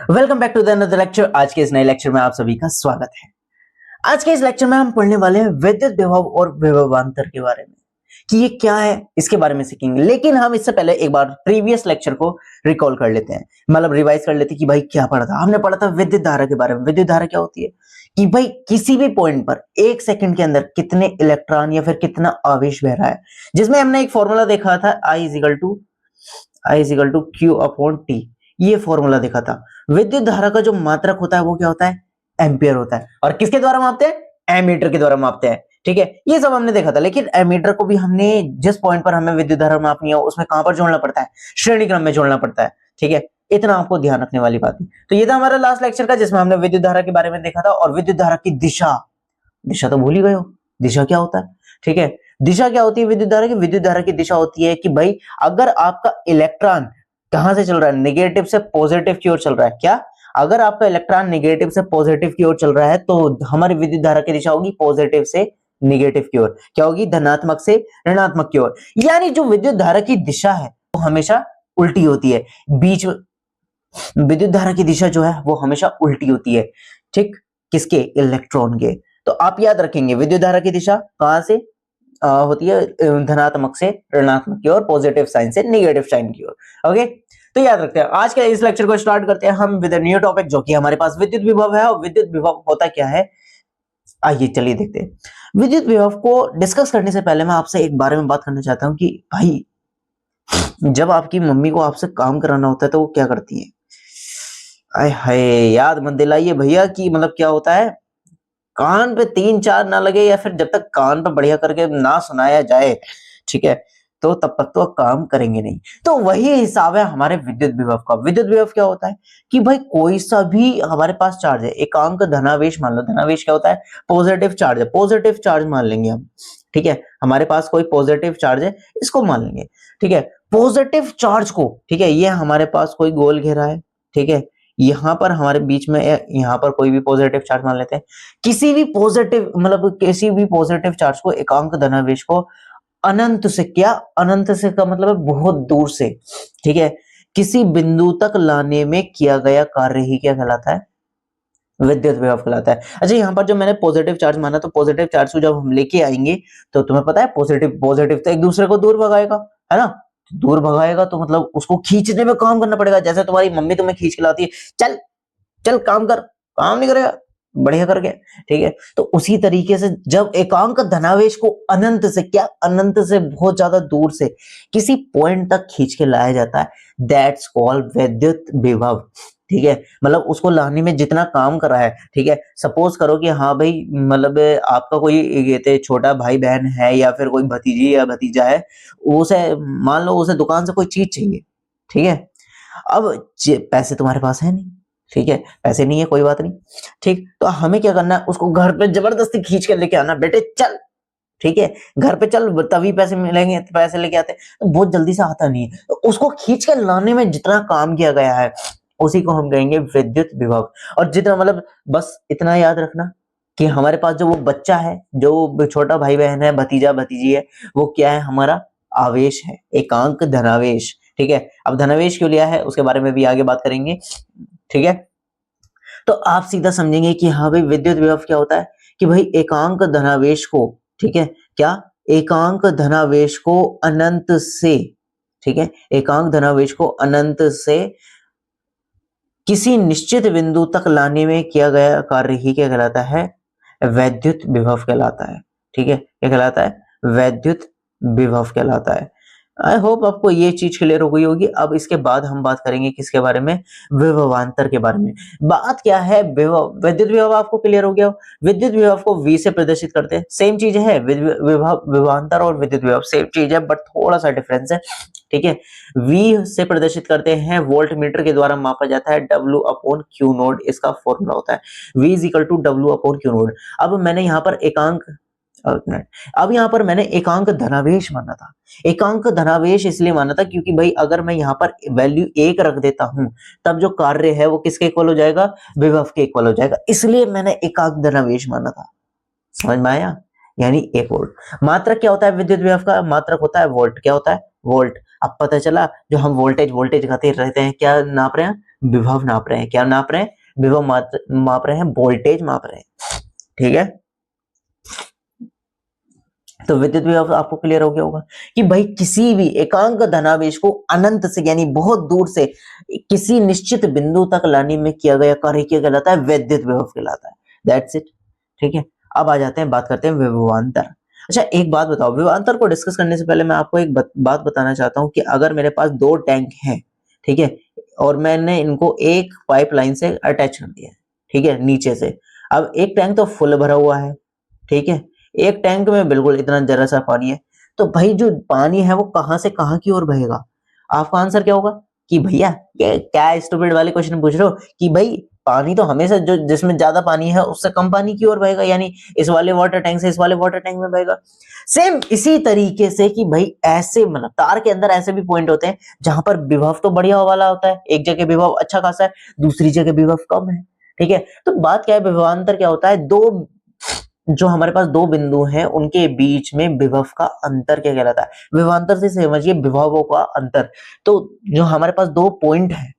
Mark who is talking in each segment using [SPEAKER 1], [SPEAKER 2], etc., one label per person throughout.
[SPEAKER 1] Welcome back to the another lecture. आज के इस नए लेक्चर में आप सभी का स्वागत है। आज के इस लेक्चर में हम पढ़ने वाले हैं विद्युत विभव और विभवांतर के बारे में कि ये क्या है, इसके बारे में सीखेंगे। लेकिन हम इससे पहले एक बार प्रीवियस लेक्चर को रिकॉल कर लेते हैं, मतलब रिवाइज कर लेते हैं कि भाई क्या पढ़ा था। हमने पढ़ा था विद्युत धारा के बारे में। विद्युत धारा क्या होती है कि भाई किसी भी पॉइंट पर एक सेकंड के अंदर कितने इलेक्ट्रॉन या फिर कितना आवेश बह रहा है, जिसमें हमने एक फॉर्मूला देखा था I = Q/T। ये फॉर्मूला देखा था। विद्युत धारा का जो मात्रक होता है वो क्या होता है? एम्पियर होता है। और किसके द्वारा मापते हैं? एमीटर के द्वारा मापते हैं। ठीक है, ये सब हमने देखा था। लेकिन एमीटर को भी हमने जिस पॉइंट पर हमें विद्युत धारा मापनी है उसमें कहां पर जोड़ना पड़ता है? श्रेणी क्रम में जोड़ना पड़ता है। ठीक है, इतना आपको ध्यान रखने वाली बात है। तो ये था हमारा लास्ट लेक्चर का, जिसमें हमने विद्युत धारा के बारे में देखा था। और विद्युत धारा की दिशा, दिशा तो भूल ही गए हो, दिशा क्या होता है? ठीक है, दिशा क्या होती है विद्युत धारा की? विद्युत धारा की दिशा होती है कि भाई अगर आपका इलेक्ट्रॉन कहां से चल रहा है? नेगेटिव से पॉजिटिव की ओर चल रहा है। क्या? अगर आपका इलेक्ट्रॉन नेगेटिव से पॉजिटिव की ओर चल रहा है तो हमारी विद्युत धारा की दिशा होगी पॉजिटिव से नेगेटिव की ओर। क्या होगी? धनात्मक से ऋणात्मक की ओर। यानी जो विद्युत धारा की दिशा है वो हमेशा उल्टी होती है। बीच विद्युत धारा की दिशा जो है वो हमेशा उल्टी होती है। ठीक, किसके? इलेक्ट्रॉन के। तो आप याद रखेंगे विद्युत धारा की दिशा कहां से होती है? धनात्मक से ऋणात्मक की ओर, पॉजिटिव साइन से नेगेटिव साइन की ओर। ओके, तो याद रखते हैं। आज के इस लेक्चर को स्टार्ट करते हैं हम विद न्यू टॉपिक, जो कि हमारे पास विद्युत विभव है। और विद्युत विभव होता क्या है, आइए चलिए देखते हैं। विद्युत विभव को डिस्कस करने से पहले मैं आपसे एक बारे में बात करना चाहता हूं कि भाई जब आपकी मम्मी को आपसे काम कराना होता है तो वो क्या करती है? आय हाय, याद मत दिलाइए भैया कि मतलब क्या होता है, कान पे 3-4 ना लगे या फिर जब तक कान पे बढ़िया करके ना सुनाया जाए, ठीक है, तो तब तक तो काम करेंगे नहीं। तो वही हिसाब है हमारे विद्युत विभव का। विद्युत विभव क्या होता है कि भाई कोई सा भी हमारे पास चार्ज है, एकांक धनावेश मान लो। धनावेश क्या होता है? पॉजिटिव चार्ज है। पॉजिटिव चार्ज मान लेंगे हम। ठीक है, हमारे पास कोई पॉजिटिव चार्ज है, इसको मान लेंगे। ठीक है, पॉजिटिव चार्ज को, ठीक है, ये हमारे पास कोई गोल घेरा है। ठीक है, यहाँ पर हमारे बीच में यहाँ पर कोई भी पॉजिटिव चार्ज मान लेते हैं। किसी भी पॉजिटिव मतलब किसी भी पॉजिटिव चार्ज को, एकांक धनावेश को अनंत से, क्या अनंत से का मतलब है बहुत दूर से, ठीक है, किसी बिंदु तक लाने में किया गया कार्य ही क्या कहलाता है? विद्युत विभव कहलाता है। अच्छा, यहाँ पर जो मैंने पॉजिटिव चार्ज माना, तो पॉजिटिव चार्ज को जब हम लेके आएंगे तो तुम्हें पता है पॉजिटिव पॉजिटिव तो एक दूसरे को दूर भगाएगा, है ना? दूर भगाएगा तो मतलब उसको खींचने में काम करना पड़ेगा। जैसे तुम्हारी मम्मी तुम्हें खींच के लाती है, चल चल काम कर, काम नहीं करेगा बढ़िया करके। ठीक है, तो उसी तरीके से जब एकांक धनावेश को अनंत से, क्या अनंत से बहुत ज्यादा दूर से किसी पॉइंट तक खींच के लाया जाता है, दैट्स कॉल्ड विद्युत विभव। ठीक है, मतलब उसको लाने में जितना काम करा है। ठीक है, सपोज करो कि हाँ भाई मतलब आपका कोई ये छोटा भाई बहन है या फिर कोई भतीजी या भतीजा है, उसे मान लो उसे दुकान से कोई चीज चाहिए। ठीक है, अब पैसे तुम्हारे पास है नहीं। ठीक है, पैसे नहीं है, कोई बात नहीं। ठीक, तो हमें क्या करना है? उसको घर पे जबरदस्ती खींच कर लेके आना, बेटे चल। ठीक है, घर पे चल तभी पैसे मिलेंगे, तो पैसे लेके आते तो बहुत जल्दी से आता नहीं है। तो उसको खींच कर लाने में जितना काम किया गया है उसी को हम कहेंगे विद्युत विभव। और जितना मतलब बस इतना याद रखना कि हमारे पास जो वो बच्चा है, जो छोटा भाई बहन है, भतीजा भतीजी है, वो क्या है? हमारा आवेश है, एकांक धनावेश। ठीक है, अब धनावेश क्यों लिया है उसके बारे में भी आगे बात करेंगे। ठीक है, तो आप सीधा समझेंगे कि हाँ भाई विद्युत विभव क्या होता है कि भाई एकांक धनावेश को, ठीक है, क्या एकांक धनावेश को अनंत से, ठीक है, एकांक धनावेश को अनंत से किसी निश्चित बिंदु तक लाने में किया गया कार्य ही क्या कहलाता है? वैद्युत विभव कहलाता है। ठीक है, क्या कहलाता है? वैद्युत विभव कहलाता है। आई होप आपको ये चीज क्लियर हो गई होगी। अब इसके बाद हम बात करेंगे किसके बारे में? विभवांतर के बारे में। बात क्या है? विभव, विद्युत विभव आपको क्लियर हो गया। विद्युत विभव को V से प्रदर्शित करते हैं, सेम चीज है। विभव, विभवांतर और विद्युत विभव सेम चीज है, बट थोड़ा सा डिफरेंस है। ठीक है, V से प्रदर्शित करते हैं, वोल्ट मीटर के द्वारा मापा जाता है, W/Q नोड इसका फॉर्मूला होता है। V = W/Q node. अब मैंने यहाँ पर एकांक अब यहाँ पर मैंने एकांक धनावेश माना था। एकांक धनावेश इसलिए माना था क्योंकि भाई अगर मैं यहाँ पर वैल्यू 1 रख देता हूं तब जो कार्य है वो किसके इक्वल हो जाएगा? विभव के इक्वल हो जाएगा। इसलिए मैंने एकांक धनावेश माना था। समझ में आया? यानी 1 वोल्ट। मात्रक क्या होता है विद्युत विभव का? मात्रक होता है वोल्ट। क्या होता है? वोल्ट। अब पता चला जो हम वोल्टेज वोल्टेज कहते रहते हैं, क्या नाप रहे हैं? विभव नाप रहे हैं। क्या नाप रहे हैं? विभव माप रहे हैं, वोल्टेज माप रहे हैं। ठीक है, तो विद्युत विभव आपको क्लियर हो गया होगा कि भाई किसी भी एकांक धनावेश को अनंत से यानी बहुत दूर से किसी निश्चित बिंदु तक लाने में किया गया कार्य क्या कहलाता है? विद्युत विभव कहलाता है। That's it. ठीक है, अब आ जाते हैं, बात करते हैं विभवांतर। अच्छा एक बात बताओ, विभवांतर को डिस्कस करने से पहले मैं आपको एक बात बताना चाहता हूं कि अगर मेरे पास दो टैंक हैं, ठीक है, और मैंने इनको एक पाइपलाइन से अटैच कर दिया है, ठीक है, नीचे से। अब एक टैंक तो फुल भरा हुआ है, ठीक है, एक टैंक में बिल्कुल इतना जरा सा पानी है, तो भाई जो पानी है वो कहां से कहां की ओर बहेगा? आपका आंसर क्या होगा कि भैया ये क्या स्टूपिड वाले क्वेश्चन पूछ रहे हो कि भाई पानी तो हमेशा जो जिसमें ज्यादा पानी है उससे कम पानी की ओर बहेगा, यानी इस वाले वाटर टैंक से इस वाले वाटर टैंक में बहेगा। सेम इसी तरीके से कि भाई ऐसे मतलब तार के अंदर ऐसे भी पॉइंट होते हैं जहां पर विभव तो बढ़िया वाला होता है, एक जगह विभव अच्छा खासा है, दूसरी जगह विभव कम है। ठीक है, तो बात क्या है, विभवांतर क्या होता है? दो जो हमारे पास दो बिंदु हैं उनके बीच में विभव का अंतर क्या कहलाता है? विभवांतर से समझिए विभवों का अंतर। तो जो हमारे पास दो पॉइंट है,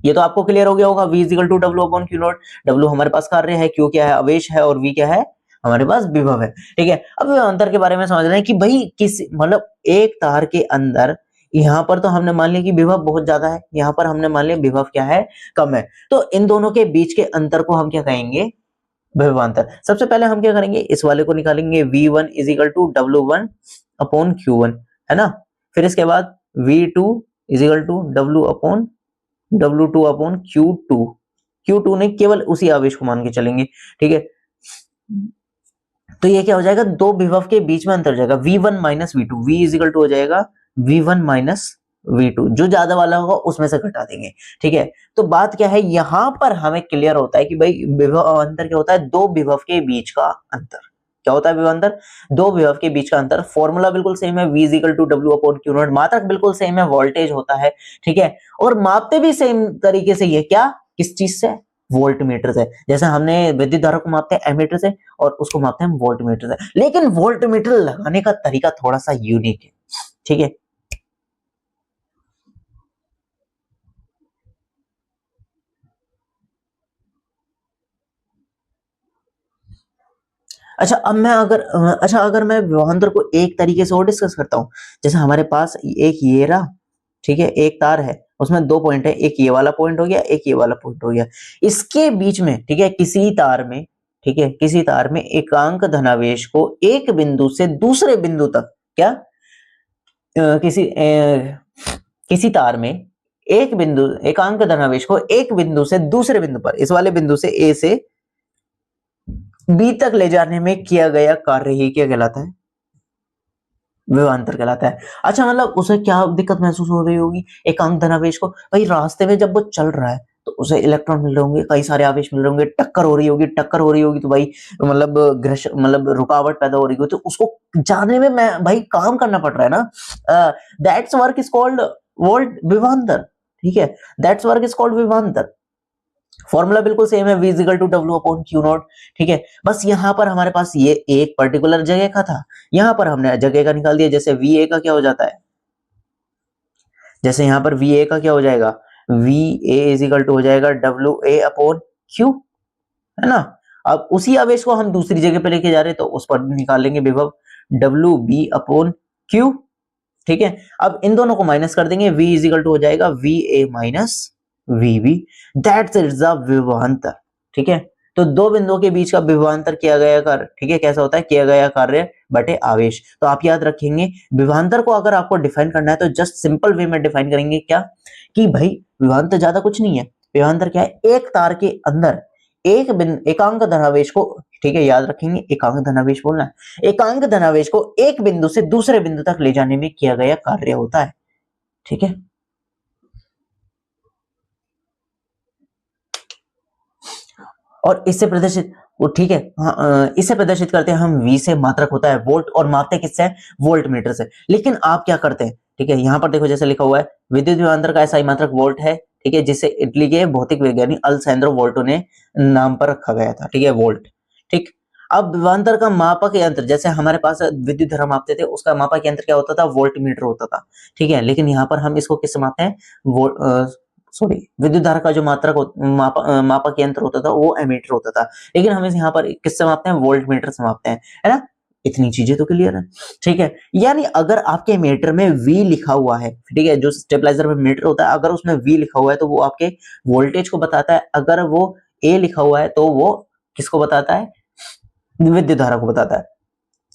[SPEAKER 1] ये तो आपको क्लियर हो गया होगा, V is equal to W upon Q nought. W हमारे पास कार्य है, क्यू क्या है? आवेश है, और V क्या है? हमारे पास विभव है। ठीक है, अब विभवांतर के बारे में समझ रहे हैं कि भाई किस मतलब एक तार के अंदर यहाँ पर तो हमने मान लिया कि विभव बहुत ज्यादा है, यहाँ पर हमने मान लिया विभव क्या है? कम है। तो इन दोनों के बीच के अंतर को हम क्या कहेंगे? विभवांतर। सबसे पहले हम क्या करेंगे, इस वाले को निकालेंगे, V1 is equal to W1 upon Q1, है ना। फिर इसके बाद V2 is equal to W upon W2 upon Q2। Q2 ने केवल उसी आवेश को मान के चलेंगे, ठीक है। तो ये क्या हो जाएगा? दो विभव के बीच में अंतर हो जाएगा, V1 minus V2। V is equal to हो जाएगा V1 माइनस V2, जो ज्यादा वाला होगा उसमें से घटा देंगे। ठीक है, तो बात क्या है, यहां पर हमें क्लियर होता है कि भाई विभव अंतर क्या होता है? दो विभव के बीच का अंतर। क्या होता है विभव अंतर? दो विभव के बीच का अंतर। फॉर्मूला बिल्कुल सेम है, V is equal to W upon Q nought. मात्रक बिल्कुल सेम है, वोल्टेज होता है, ठीक है। और मापते भी सेम तरीके से, ये क्या, किस चीज से? वोल्ट मीटर से। जैसे हमने विद्युत धारा को मापते हैं एमीटर से और उसको मापते हैं वोल्ट मीटर से, लेकिन वोल्ट मीटर लगाने का तरीका थोड़ा सा यूनिक है, ठीक है। अच्छा अब मैं अगर मैं विभवांतर को एक तरीके से और डिस्कस करता हूं, जैसे हमारे पास एक ये रहा, ठीक है, एक तार है, उसमें दो पॉइंट है, एक ये वाला पॉइंट हो गया, एक ये वाला पॉइंट हो गया। इसके बीच में, ठीक है, किसी तार में, ठीक है, किसी तार में एकांक धनावेश को एक बिंदु से दूसरे बिंदु तक, क्या किसी तार में एक बिंदु एकांक धनावेश को एक बिंदु से दूसरे बिंदु पर, इस वाले बिंदु से ए से बी तक ले जाने में किया गया कार्य ही क्या कहलाता है? विभवांतर कहलाता है। अच्छा मतलब उसे क्या दिक्कत महसूस हो रही होगी एकांक धनावेश को? भाई रास्ते में जब वो चल रहा है तो उसे इलेक्ट्रॉन मिल रहे होंगे, कई सारे आवेश मिल रहे होंगे, टक्कर हो रही होगी, तो भाई मतलब घर्ष मतलब रुकावट पैदा हो रही होगी, तो उसको जाने में मैं भाई काम करना पड़ रहा है ना। That's work is called volt विभवांतर, ठीक है, दैट्स वर्क इज कॉल्ड विभवांतर। फॉर्मूला बिल्कुल सेम है, V is equal to W upon Q nought, ठीक है। बस यहां पर हमारे पास ये एक पर्टिकुलर जगह का था, यहां पर हमने जगह का निकाल दिया। जैसे VA का क्या हो जाता है, जैसे यहां पर VA का क्या हो जाएगा, VA इज इक्वल टू हो जाएगा WA अपॉन Q, है ना। अब उसी आवेश को हम दूसरी जगह पे लेके जा रहे हैं तो उस पर निकाल लेंगे विभव, WB अपॉन Q, ठीक है। अब इन दोनों को माइनस कर देंगे, V इज इक्वल टू हो जाएगा VA minus VB, that's is the विभवांतर, ठीक है। तो दो बिंदुओं के बीच का विभवांतर किया गया कार्य, ठीक है, कैसा होता है? किया गया कार्य बटे आवेश। तो आप याद रखेंगे विभवांतर को अगर आपको डिफाइन करना है तो जस्ट सिंपल वे में डिफाइन करेंगे, क्या कि भाई विभवांतर ज्यादा कुछ नहीं है। विभवांतर क्या है? एक तार के अंदर एक एकांक धनावेश को, ठीक है, याद रखेंगे एकांक धनावेश बोलना है, एकांक धनावेश को एक बिंदु से दूसरे बिंदु तक ले जाने में किया गया कार्य होता है, ठीक है। और इससे प्रदर्शित वो, ठीक है, हाँ, इससे प्रदर्शित करते हैं हम V से, मात्रक होता है वोल्ट, और मापते किससे है? वोल्ट मीटर से। लेकिन आप क्या करते हैं, ठीक है, यहाँ पर देखो जैसे लिखा हुआ है विद्युत विभवांतर का ऐसा ही मात्रक वोल्ट है, ठीक है, जिसे इटली के भौतिक वैज्ञानिक अलेसैंद्रो वोल्टो ने नाम पर रखा गया था, ठीक है, वोल्ट, ठीक। अब विभवांतर का मापक यंत्र, जैसे हमारे पास विद्युत धारा मापते थे, उसका मापक यंत्र क्या होता था? वोल्ट मीटर होता था, ठीक है। लेकिन यहाँ पर हम इसको किससे मापते हैं? सॉरी, विद्युत धारा का जो मापक यंत्र होता था वो एमीटर होता था, लेकिन हम यहाँ पर किससे मापते हैं, वोल्ट मीटर से मापते हैं, है ना। इतनी चीजें तो क्लियर है, ठीक है। यानी अगर आपके मीटर में V लिखा हुआ है, ठीक है, जो स्टेबलाइजर में मीटर होता है, अगर उसमें V लिखा हुआ है तो वो आपके वोल्टेज को बताता है, अगर वो A लिखा हुआ है तो वो किसको बताता है, विद्युत धारा को बताता है।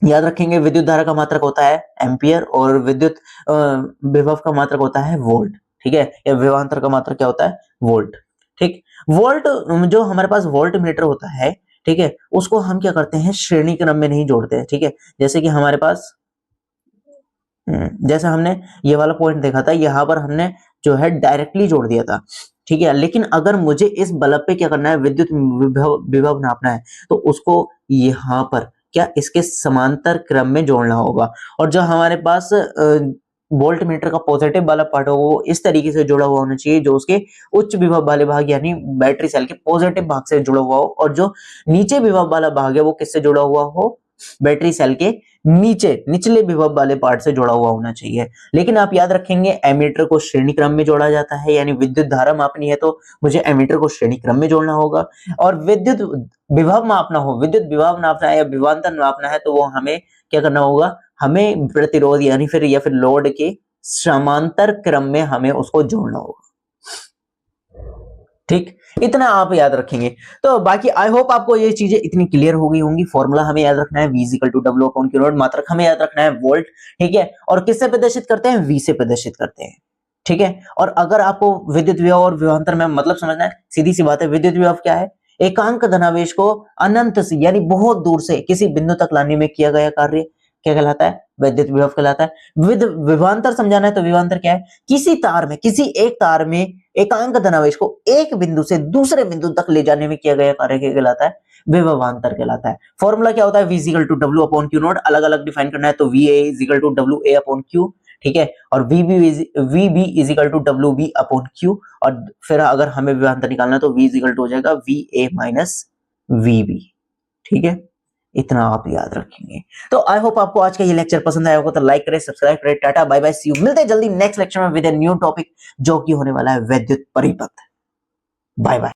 [SPEAKER 1] याद रखेंगे, विद्युत धारा का मात्रक होता है एम्पियर और विद्युत विभव का मात्रक होता है वोल्ट, ठीक है, या विभवांतर का मात्रक क्या होता है, वोल्ट, ठीक। वोल्ट, जो हमारे पास वोल्ट मीटर होता है, ठीक है, उसको हम क्या करते हैं, श्रेणी क्रम में नहीं जोड़ते हैं, ठीक है। जैसे कि हमारे पास जैसे हमने ये वाला पॉइंट देखा था, यहाँ पर हमने जो है डायरेक्टली जोड़ दिया था, ठीक है। लेकिन अगर मुझे इस बल्ब पे क्या करना है, विद्युत विभव नापना है, तो उसको यहाँ पर क्या इसके समांतर क्रम में जोड़ना होगा। और जो हमारे पास वोल्ट मीटर का पॉजिटिव वाला पार्ट हो वो इस तरीके से जुड़ा हुआ होना चाहिए, जो उसके उच्च विभव वाले भाग यानी बैटरी सेल के पॉजिटिव भाग से जुड़ा हुआ हो, और जो नीचे विभव वाला भाग है वो किससे जुड़ा हुआ हो, बैटरी सेल के निचले विभव वाले पार्ट से जुड़ा हुआ होना चाहिए। लेकिन आप याद रखेंगे, एमीटर को श्रेणी क्रम में जोड़ा जाता है, यानी विद्युत धारा मापनी है तो मुझे एमीटर को श्रेणी क्रम में जोड़ना होगा। और विद्युत विभव मापना हो, विद्युत विभव नापना है या विभवांतर नापना है, तो वो हमें क्या करना होगा, हमें प्रतिरोध यानी फिर या फिर लोड के समांतर क्रम में हमें उसको जोड़ना होगा, ठीक। इतना आप याद रखेंगे। तो बाकी आई होप आपको ये चीजें इतनी क्लियर हो गई होंगी। फॉर्मूला हमें याद रखना है V equal to W upon Q nought, मात्रक हमें याद रखना है वोल्ट, ठीक है। और किससे प्रदर्शित करते हैं, V से प्रदर्शित करते हैं, ठीक है। और अगर आपको विद्युत विभव और विभवांतर में मतलब समझना है, सीधी सी बात है, विद्युत विभव क्या है, एकांक धनावेश को अनंत से यानी बहुत दूर से किसी बिंदु तक लाने में किया गया कार्य क्या कहलाता है, विद्युत विभव कहलाता है। विभवांतर समझाना है तो विभवांतर क्या है, किसी तार में, किसी एक तार में एकांक धनावेश को एक बिंदु से दूसरे बिंदु तक ले जाने में किया गया कार्य क्या कहलाता है, विभवांतर कहलाता है। फॉर्मूला क्या होता है, V equal to W upon Q nought, अलग अलग डिफाइन करना है तो VA is equal to WA upon Q, ठीक है। और VB is equal to WB upon Q, और फिर अगर हमें विभवांतर निकालना है तो V इज इक्वल टू हो जाएगा VA माइनस VB, ठीक है। इतना आप याद रखेंगे। तो आई होप आपको आज का ये लेक्चर पसंद आया होगा, तो लाइक करें, सब्सक्राइब करें। Tata bye bye, see you, मिलते हैं जल्दी नेक्स्ट लेक्चर में विद अ न्यू टॉपिक, जो कि होने वाला है विद्युत परिपथ। Bye bye.